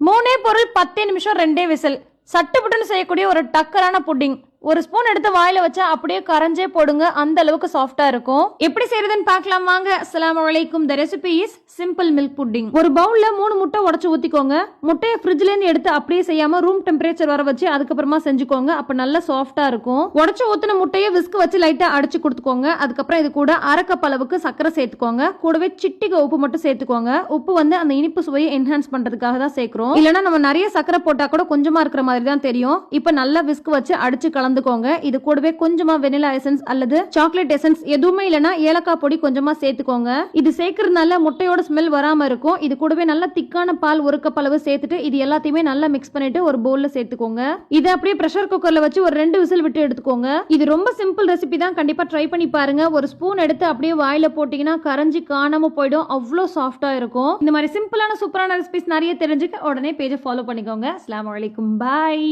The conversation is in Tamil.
மூணே பொருள் 10 நிமிஷம் 2 விசில். சட்டுப்புட்டுன்னு செய்யக்கூடிய ஒரு டக்கரான புட்டிங். ஒரு ஸ்பூன் எடுத்து வாயில வச்சா அப்படியே கரைஞ்சே போடுங்க, அந்த அளவுக்கு சாஃப்டா இருக்கும். எப்படி செய்யறதுன்னு பார்க்கலாம் வாங்க. அஸ்ஸலாமு அலைக்கும். The recipe is simple milk pudding. ஒரு பவுல்ல 3 முட்டை உடைச்சு ஊத்திக்கோங்க. முட்டையை ஃப்ரிட்ஜ்ல இருந்து எடுத்து அப்படியே செய்யாம ரூம் டெம்பரேச்சர் வர வச்சு அதுக்கப்புறமா செஞ்சுக்கோங்க. அப்ப நல்லா சாஃப்டா இருக்கும். உடைச்சு ஊத்தின முட்டையை விஸ்க் வச்சு லைட்டா அடிச்சு கொடுத்துக்கோங்க. அதுக்கப்புறம் இது கூட 1/2 கப் அளவுக்கு சர்க்கரை சேர்த்துக்கோங்க. கூடவே சிட்டிகை உப்பு மட்டும் சேர்த்துக்கோங்க. உப்பு வந்து அந்த இனிப்பு சுவையை என்ஹான்ஸ் பண்றதுக்காக தான் சேர்க்கிறோம். இல்லைன்னா நம்ம நிறைய சர்க்கரை போட்டா கூட கொஞ்சமா இருக்கிற மாதிரி தான் தெரியும். இப்ப நல்லா விஸ்க் வச்சு அடிச்சு கலந்துக்கோங்க. இது கூடவே கொஞ்சமா வெனிலா எசன்ஸ் அல்லது சாக்லேட் எசன்ஸ், எதுவுமே இல்லனா ஏலக்காய் பொடி கொஞ்சமா சேர்த்துக்கோங்க. இது சேர்க்கறதுனால முட்டையோட ஸ்மெல் வராம இருக்கும். இது கூடவே நல்ல திக்கான பால் 1 கப் அளவு சேர்த்துட்டு இது எல்லாத்தையுமே நல்லா மிக்ஸ் பண்ணிட்டு ஒரு பவுல்ல சேர்த்துக்கோங்க. இதை அப்படியே பிரஷர் குக்கர்ல வச்சு ஒரு 2 விசில் விட்டு எடுத்துக்கோங்க. இது ரொம்ப சிம்பிள் ரெசிபி தான், கண்டிப்பா ட்ரை பண்ணி பாருங்க. ஒரு ஸ்பூன் எடுத்து அப்படியே வாயில போட்டீங்கன்னா கரைஞ்சி காணாம போயிடும், அவ்வளோ சாஃப்டா இருக்கும். இந்த மாதிரி சிம்பிளான சூப்பரான ரெசிபிஸ் நிறைய தெரிஞ்சுக்க உடனே பேஜை ஃபாலோ பண்ணிக்கோங்க. அஸ்ஸலாமு அலைக்கும். பாய்.